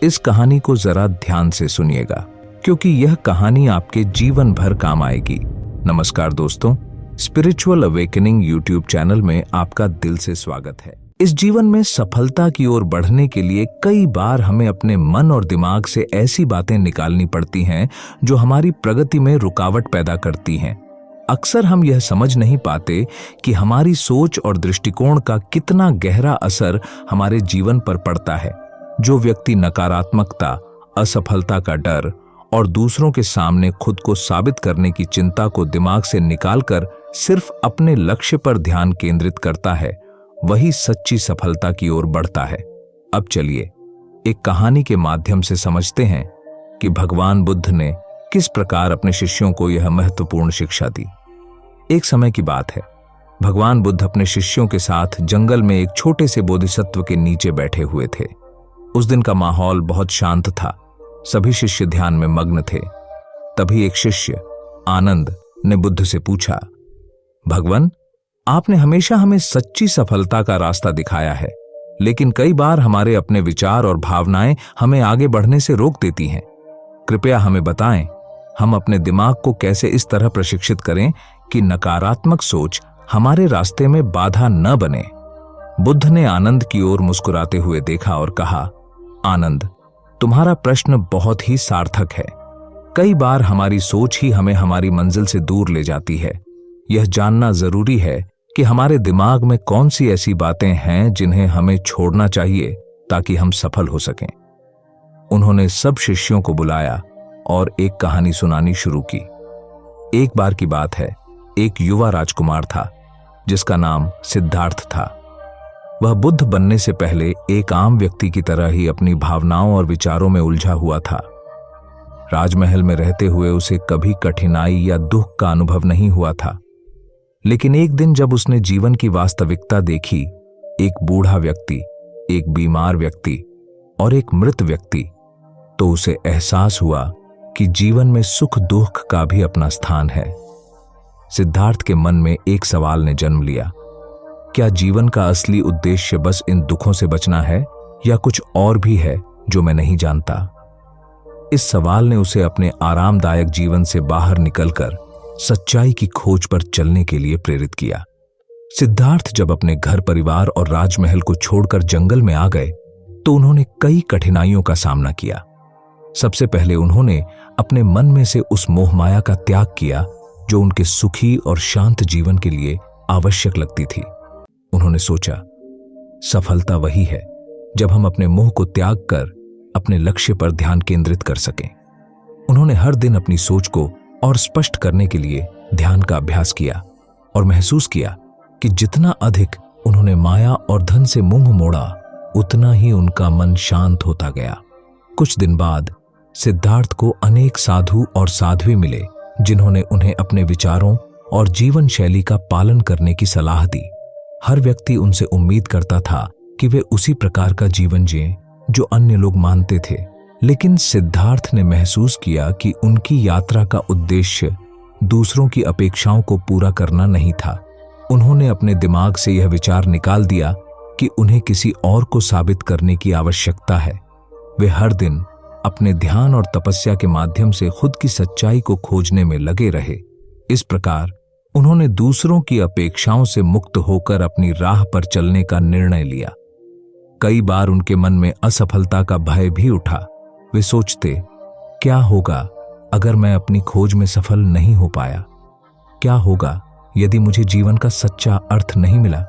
इस कहानी को जरा ध्यान से सुनिएगा, क्योंकि यह कहानी आपके जीवन भर काम आएगी। नमस्कार दोस्तों, स्पिरिचुअल अवेकनिंग यूट्यूब चैनल में आपका दिल से स्वागत है। इस जीवन में सफलता की ओर बढ़ने के लिए कई बार हमें अपने मन और दिमाग से ऐसी बातें निकालनी पड़ती हैं जो हमारी प्रगति में रुकावट पैदा करती हैं। अक्सर हम यह समझ नहीं पाते कि हमारी सोच और दृष्टिकोण का कितना गहरा असर हमारे जीवन पर पड़ता है। जो व्यक्ति नकारात्मकता, असफलता का डर और दूसरों के सामने खुद को साबित करने की चिंता को दिमाग से निकालकर सिर्फ अपने लक्ष्य पर ध्यान केंद्रित करता है, वही सच्ची सफलता की ओर बढ़ता है। अब चलिए एक कहानी के माध्यम से समझते हैं कि भगवान बुद्ध ने किस प्रकार अपने शिष्यों को यह महत्वपूर्ण शिक्षा दी। एक समय की बात है, भगवान बुद्ध अपने शिष्यों के साथ जंगल में एक छोटे से बोधिसत्व के नीचे बैठे हुए थे। उस दिन का माहौल बहुत शांत था, सभी शिष्य ध्यान में मग्न थे। तभी एक शिष्य आनंद ने बुद्ध से पूछा, भगवान, आपने हमेशा हमें सच्ची सफलता का रास्ता दिखाया है, लेकिन कई बार हमारे अपने विचार और भावनाएं हमें आगे बढ़ने से रोक देती हैं। कृपया हमें बताएं, हम अपने दिमाग को कैसे इस तरह प्रशिक्षित करें कि नकारात्मक सोच हमारे रास्ते में बाधा न बने। बुद्ध ने आनंद की ओर मुस्कुराते हुए देखा और कहा, आनंद, तुम्हारा प्रश्न बहुत ही सार्थक है। कई बार हमारी सोच ही हमें हमारी मंजिल से दूर ले जाती है। यह जानना जरूरी है कि हमारे दिमाग में कौन सी ऐसी बातें हैं जिन्हें हमें छोड़ना चाहिए ताकि हम सफल हो सकें। उन्होंने सब शिष्यों को बुलाया और एक कहानी सुनानी शुरू की। एक बार की बात है, एक युवा राजकुमार था जिसका नाम सिद्धार्थ था। वह बुद्ध बनने से पहले एक आम व्यक्ति की तरह ही अपनी भावनाओं और विचारों में उलझा हुआ था। राजमहल में रहते हुए उसे कभी कठिनाई या दुख का अनुभव नहीं हुआ था। लेकिन एक दिन जब उसने जीवन की वास्तविकता देखी, एक बूढ़ा व्यक्ति, एक बीमार व्यक्ति और एक मृत व्यक्ति, तो उसे एहसास हुआ कि जीवन में सुख दुख का भी अपना स्थान है। सिद्धार्थ के मन में एक सवाल ने जन्म लिया, क्या जीवन का असली उद्देश्य बस इन दुखों से बचना है या कुछ और भी है जो मैं नहीं जानता? इस सवाल ने उसे अपने आरामदायक जीवन से बाहर निकलकर सच्चाई की खोज पर चलने के लिए प्रेरित किया। सिद्धार्थ जब अपने घर परिवार और राजमहल को छोड़कर जंगल में आ गए तो उन्होंने कई कठिनाइयों का सामना किया। सबसे पहले उन्होंने अपने मन में से उस मोहमाया का त्याग किया जो उनके सुखी और शांत जीवन के लिए आवश्यक लगती थी। उन्होंने सोचा, सफलता वही है जब हम अपने मोह को त्याग कर अपने लक्ष्य पर ध्यान केंद्रित कर सकें। उन्होंने हर दिन अपनी सोच को और स्पष्ट करने के लिए ध्यान का अभ्यास किया और महसूस किया कि जितना अधिक उन्होंने माया और धन से मुंह मोड़ा, उतना ही उनका मन शांत होता गया। कुछ दिन बाद सिद्धार्थ को अनेक साधु और साध्वी मिले जिन्होंने उन्हें अपने विचारों और जीवन शैली का पालन करने की सलाह दी। हर व्यक्ति उनसे उम्मीद करता था कि वे उसी प्रकार का जीवन जिएं जो अन्य लोग मानते थे, लेकिन सिद्धार्थ ने महसूस किया कि उनकी यात्रा का उद्देश्य दूसरों की अपेक्षाओं को पूरा करना नहीं था। उन्होंने अपने दिमाग से यह विचार निकाल दिया कि उन्हें किसी और को साबित करने की आवश्यकता है। वे हर दिन अपने ध्यान और तपस्या के माध्यम से खुद की सच्चाई को खोजने में लगे रहे। इस प्रकार उन्होंने दूसरों की अपेक्षाओं से मुक्त होकर अपनी राह पर चलने का निर्णय लिया। कई बार उनके मन में असफलता का भय भी उठा। वे सोचते, क्या होगा अगर मैं अपनी खोज में सफल नहीं हो पाया? क्या होगा यदि मुझे जीवन का सच्चा अर्थ नहीं मिला?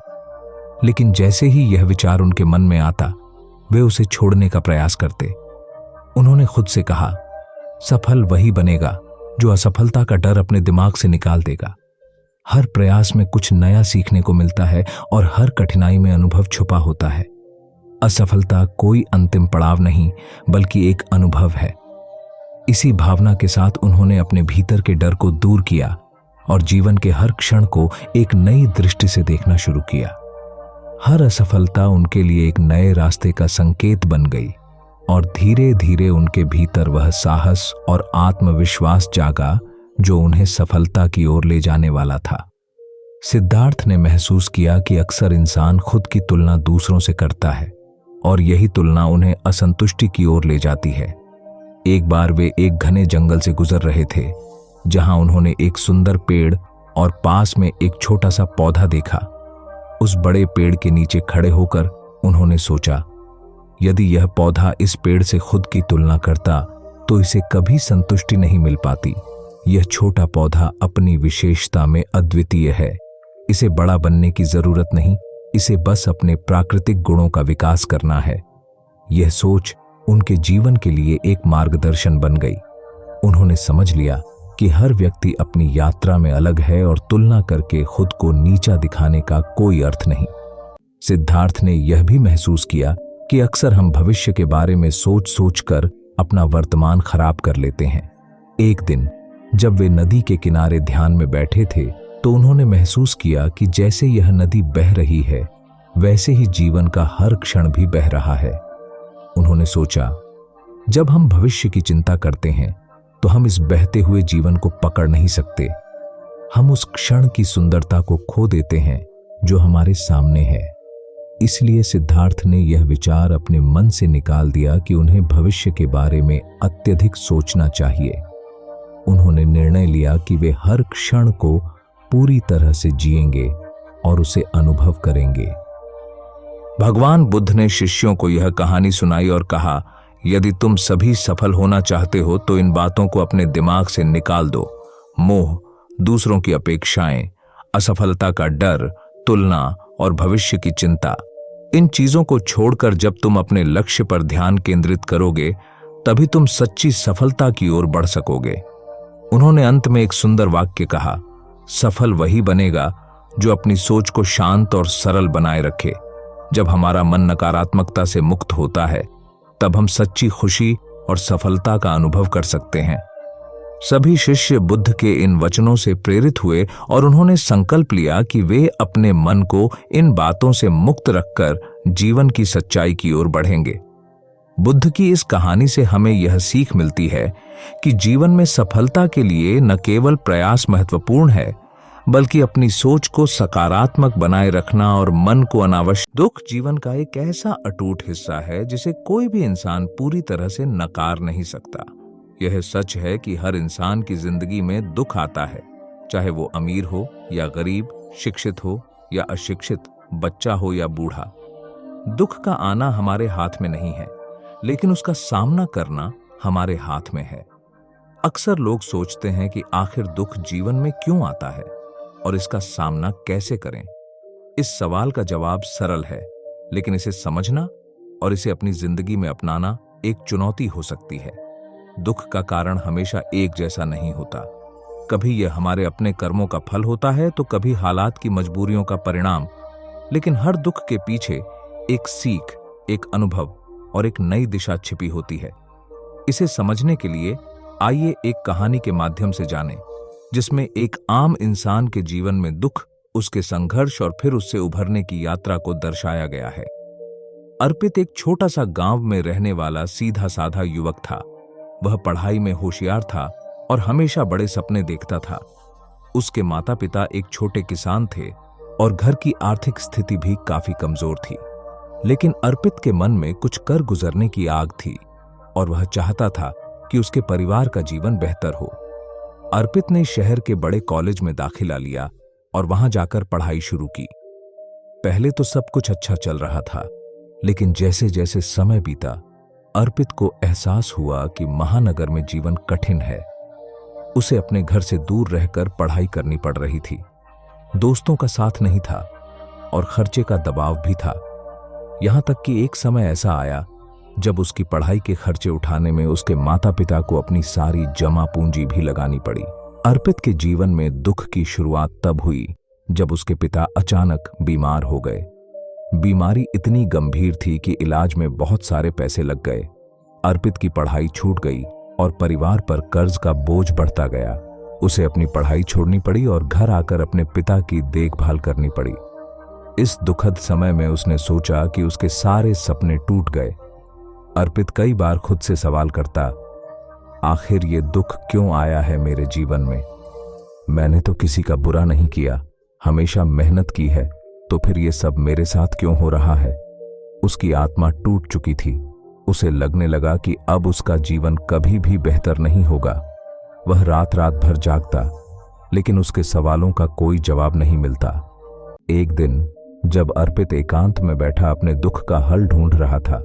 लेकिन जैसे ही यह विचार उनके मन में आता, वे उसे छोड़ने का प्रयास करते। उन्होंने खुद से कहा, सफल वही बनेगा जो असफलता का डर अपने दिमाग से निकाल देगा। हर प्रयास में कुछ नया सीखने को मिलता है और हर कठिनाई में अनुभव छुपा होता है। असफलता कोई अंतिम पड़ाव नहीं, बल्कि एक अनुभव है। इसी भावना के साथ उन्होंने अपने भीतर के डर को दूर किया और जीवन के हर क्षण को एक नई दृष्टि से देखना शुरू किया। हर असफलता उनके लिए एक नए रास्ते का संकेत बन गई और धीरे धीरे उनके भीतर वह साहस और आत्मविश्वास जागा जो उन्हें सफलता की ओर ले जाने वाला था। सिद्धार्थ ने महसूस किया कि अक्सर इंसान खुद की तुलना दूसरों से करता है। और यही तुलना उन्हें असंतुष्टि की ओर ले जाती है। एक बार वे एक घने जंगल से गुजर रहे थे, जहां उन्होंने एक सुंदर पेड़ और पास में एक छोटा सा पौधा देखा। उस बड़े पेड़ के नीचे खड़े होकर उन्होंने सोचा, यदि यह पौधा इस पेड़ से खुद की तुलना करता तो इसे कभी संतुष्टि नहीं मिल पाती। यह छोटा पौधा अपनी विशेषता में अद्वितीय है। इसे बड़ा बनने की जरूरत नहीं, इसे बस अपने प्राकृतिक गुणों का विकास करना है। यह सोच उनके जीवन के लिए एक मार्गदर्शन बन गई। उन्होंने समझ लिया कि हर व्यक्ति अपनी यात्रा में अलग है और तुलना करके खुद को नीचा दिखाने का कोई अर्थ नहीं। सिद्धार्थ ने यह भी महसूस किया कि अक्सर हम भविष्य के बारे में सोच सोच कर अपना वर्तमान खराब कर लेते हैं। एक दिन जब वे नदी के किनारे ध्यान में बैठे थे तो उन्होंने महसूस किया कि जैसे यह नदी बह रही है, वैसे ही जीवन का हर क्षण भी बह रहा है। उन्होंने सोचा, जब हम भविष्य की चिंता करते हैं तो हम इस बहते हुए जीवन को पकड़ नहीं सकते। हम उस क्षण की सुंदरता को खो देते हैं जो हमारे सामने है। इसलिए सिद्धार्थ ने यह विचार अपने मन से निकाल दिया कि उन्हें भविष्य के बारे में अत्यधिक सोचना चाहिए। उन्होंने निर्णय लिया कि वे हर क्षण को पूरी तरह से जिएंगे और उसे अनुभव करेंगे। भगवान बुद्ध ने शिष्यों को यह कहानी सुनाई और कहा, यदि तुम सभी सफल होना चाहते हो तो इन बातों को अपने दिमाग से निकाल दो। मोह, दूसरों की अपेक्षाएं, असफलता का डर, तुलना और भविष्य की चिंता, इन चीजों को छोड़कर जब तुम अपने लक्ष्य पर ध्यान केंद्रित करोगे तभी तुम सच्ची सफलता की ओर बढ़ सकोगे। उन्होंने अंत में एक सुंदर वाक्य कहा, सफल वही बनेगा जो अपनी सोच को शांत और सरल बनाए रखे। जब हमारा मन नकारात्मकता से मुक्त होता है तब हम सच्ची खुशी और सफलता का अनुभव कर सकते हैं। सभी शिष्य बुद्ध के इन वचनों से प्रेरित हुए और उन्होंने संकल्प लिया कि वे अपने मन को इन बातों से मुक्त रखकर जीवन की सच्चाई की ओर बढ़ेंगे। बुद्ध की इस कहानी से हमें यह सीख मिलती है कि जीवन में सफलता के लिए न केवल प्रयास महत्वपूर्ण है, बल्कि अपनी सोच को सकारात्मक बनाए रखना और मन को अनावश्यक। दुख जीवन का एक ऐसा अटूट हिस्सा है जिसे कोई भी इंसान पूरी तरह से नकार नहीं सकता। यह सच है कि हर इंसान की जिंदगी में दुख आता है, चाहे वो अमीर हो या गरीब, शिक्षित हो या अशिक्षित, बच्चा हो या बूढ़ा। दुख का आना हमारे हाथ में नहीं है, लेकिन उसका सामना करना हमारे हाथ में है। अक्सर लोग सोचते हैं कि आखिर दुख जीवन में क्यों आता है और इसका सामना कैसे करें। इस सवाल का जवाब सरल है, लेकिन इसे समझना और इसे अपनी जिंदगी में अपनाना एक चुनौती हो सकती है। दुख का कारण हमेशा एक जैसा नहीं होता। कभी यह हमारे अपने कर्मों का फल होता है तो कभी हालात की मजबूरियों का परिणाम। लेकिन हर दुख के पीछे एक सीख, एक अनुभव और एक नई दिशा छिपी होती है। इसे समझने के लिए आइए एक कहानी के माध्यम से जानें, जिसमें एक आम इंसान के जीवन में दुख, उसके संघर्ष और फिर उससे उभरने की यात्रा को दर्शाया गया है। अर्पित एक छोटा सा गांव में रहने वाला सीधा साधा युवक था। वह पढ़ाई में होशियार था और हमेशा बड़े सपने देखता था। उसके माता पिता एक छोटे किसान थे और घर की आर्थिक स्थिति भी काफी कमजोर थी। लेकिन अर्पित के मन में कुछ कर गुजरने की आग थी और वह चाहता था कि उसके परिवार का जीवन बेहतर हो। अर्पित ने शहर के बड़े कॉलेज में दाखिला लिया और वहां जाकर पढ़ाई शुरू की। पहले तो सब कुछ अच्छा चल रहा था, लेकिन जैसे जैसे समय बीता, अर्पित को एहसास हुआ कि महानगर में जीवन कठिन है। उसे अपने घर से दूर रहकर पढ़ाई करनी पड़ रही थी। दोस्तों का साथ नहीं था और खर्चे का दबाव भी था। यहां तक कि एक समय ऐसा आया जब उसकी पढ़ाई के खर्चे उठाने में उसके माता पिता को अपनी सारी जमा पूंजी भी लगानी पड़ी। अर्पित के जीवन में दुख की शुरुआत तब हुई जब उसके पिता अचानक बीमार हो गए। बीमारी इतनी गंभीर थी कि इलाज में बहुत सारे पैसे लग गए। अर्पित की पढ़ाई छूट गई और परिवार पर कर्ज का बोझ बढ़ता गया। उसे अपनी पढ़ाई छोड़नी पड़ी और घर आकर अपने पिता की देखभाल करनी पड़ी। इस दुखद समय में उसने सोचा कि उसके सारे सपने टूट गए। अर्पित कई बार खुद से सवाल करता, आखिर ये दुख क्यों आया है मेरे जीवन में? मैंने तो किसी का बुरा नहीं किया, हमेशा मेहनत की है, तो फिर ये सब मेरे साथ क्यों हो रहा है? उसकी आत्मा टूट चुकी थी। उसे लगने लगा कि अब उसका जीवन कभी भी बेहतर नहीं होगा। वह रात रात भर जागता, लेकिन उसके सवालों का कोई जवाब नहीं मिलता। एक दिन जब अर्पित एकांत में बैठा अपने दुख का हल ढूंढ रहा था,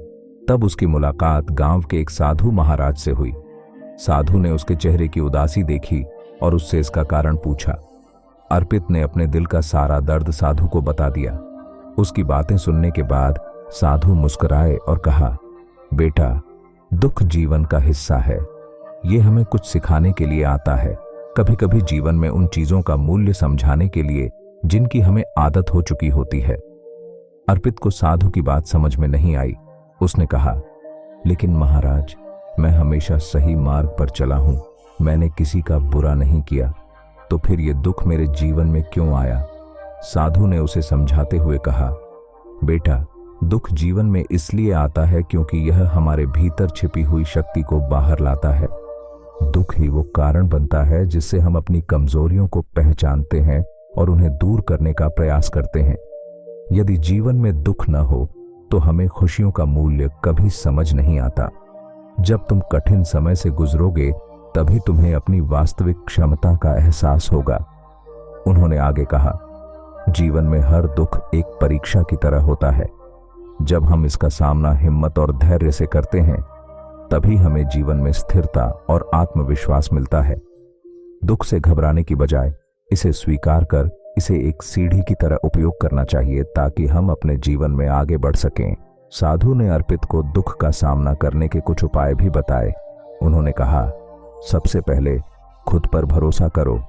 तब उसकी मुलाकात गांव के एक साधु महाराज से हुई। साधु ने उसके चेहरे की उदासी देखी और उससे इसका कारण पूछा। अर्पित ने अपने दिल का सारा दर्द साधु को बता दिया। उसकी बातें सुनने के बाद साधु मुस्कुराए और कहा, बेटा, दुख जीवन का हिस्सा है। ये हमें कुछ सिखाने के लिए आता है, कभी कभी जीवन में उन चीजों का मूल्य समझाने के लिए जिनकी हमें आदत हो चुकी होती है। अर्पित को साधु की बात समझ में नहीं आई। उसने कहा, लेकिन महाराज, मैं हमेशा सही मार्ग पर चला हूं, मैंने किसी का बुरा नहीं किया, तो फिर ये दुख मेरे जीवन में क्यों आया? साधु ने उसे समझाते हुए कहा, बेटा, दुख जीवन में इसलिए आता है क्योंकि यह हमारे भीतर छिपी हुई शक्ति को बाहर लाता है। दुख ही वो कारण बनता है जिससे हम अपनी कमजोरियों को पहचानते हैं और उन्हें दूर करने का प्रयास करते हैं। यदि जीवन में दुख न हो तो हमें खुशियों का मूल्य कभी समझ नहीं आता। जब तुम कठिन समय से गुजरोगे तभी तुम्हें अपनी वास्तविक क्षमता का एहसास होगा। उन्होंने आगे कहा, जीवन में हर दुख एक परीक्षा की तरह होता है। जब हम इसका सामना हिम्मत और धैर्य से करते हैं, तभी हमें जीवन में स्थिरता और आत्मविश्वास मिलता है। दुख से घबराने की बजाय इसे स्वीकार कर इसे एक सीढ़ी की तरह उपयोग करना चाहिए ताकि हम अपने जीवन में आगे बढ़ सकें। साधु ने अर्पित को दुख का सामना करने के कुछ उपाय भी बताए। उन्होंने कहा, सबसे पहले खुद पर भरोसा करो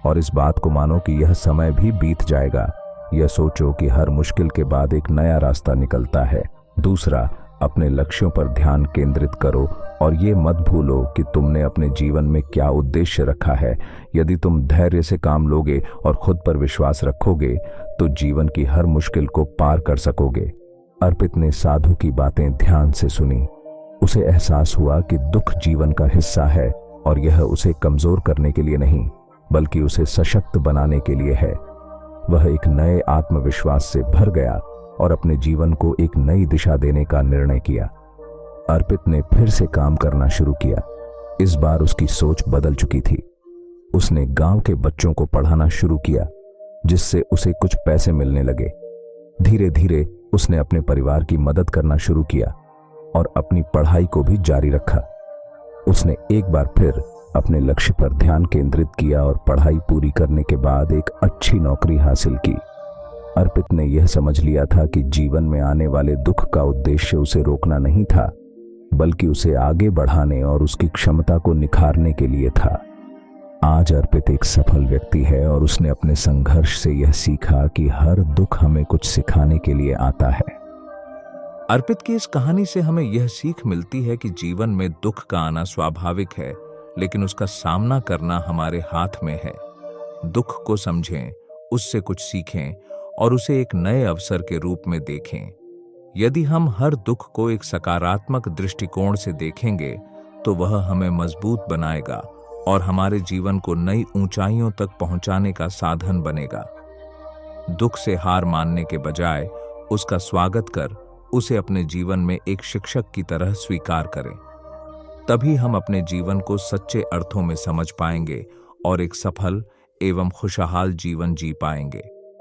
और इस बात को मानो कि यह समय भी बीत जाएगा। यह सोचो कि हर मुश्किल के बाद एक नया रास्ता निकलता है। दूसरा, अपने लक्ष्यों पर ध्यान केंद्रित करो और ये मत भूलो कि तुमने अपने जीवन में क्या उद्देश्य रखा है। यदि तुम धैर्य से काम लोगे और खुद पर विश्वास रखोगे तो जीवन की हर मुश्किल को पार कर सकोगे। अर्पित ने साधु की बातें ध्यान से सुनी। उसे एहसास हुआ कि दुख जीवन का हिस्सा है और यह उसे कमजोर करने के लिए नहीं, बल्कि उसे सशक्त बनाने के लिए है। वह एक नए आत्मविश्वास से भर गया और अपने जीवन को एक नई दिशा देने का निर्णय किया। अर्पित ने फिर से काम करना शुरू किया। इस बार उसकी सोच बदल चुकी थी। उसने गांव के बच्चों को पढ़ाना शुरू किया, जिससे उसे कुछ पैसे मिलने लगे। धीरे धीरे उसने अपने परिवार की मदद करना शुरू किया और अपनी पढ़ाई को भी जारी रखा। उसने एक बार फिर अपने लक्ष्य पर ध्यान केंद्रित किया और पढ़ाई पूरी करने के बाद एक अच्छी नौकरी हासिल की। अर्पित ने यह समझ लिया था कि जीवन में आने वाले दुख का उद्देश्य उसे रोकना नहीं था, बल्कि उसे आगे बढ़ाने और उसकी क्षमता को निखारने के लिए था। आज अर्पित एक सफल व्यक्ति है और उसने अपने संघर्ष से यह सीखा कि हर दुख हमें कुछ सिखाने के लिए आता है। अर्पित की इस कहानी से हमें यह सीख मिलती है कि जीवन में दुख का आना स्वाभाविक है, लेकिन उसका सामना करना हमारे हाथ में है। दुख को समझें, उससे कुछ सीखें और उसे एक नए अवसर के रूप में देखें। यदि हम हर दुख को एक सकारात्मक दृष्टिकोण से देखेंगे तो वह हमें मजबूत बनाएगा और हमारे जीवन को नई ऊंचाइयों तक पहुंचाने का साधन बनेगा। दुख से हार मानने के बजाय उसका स्वागत कर उसे अपने जीवन में एक शिक्षक की तरह स्वीकार करें। तभी हम अपने जीवन को सच्चे अर्थों में समझ पाएंगे और एक सफल एवं खुशहाल जीवन जी पाएंगे।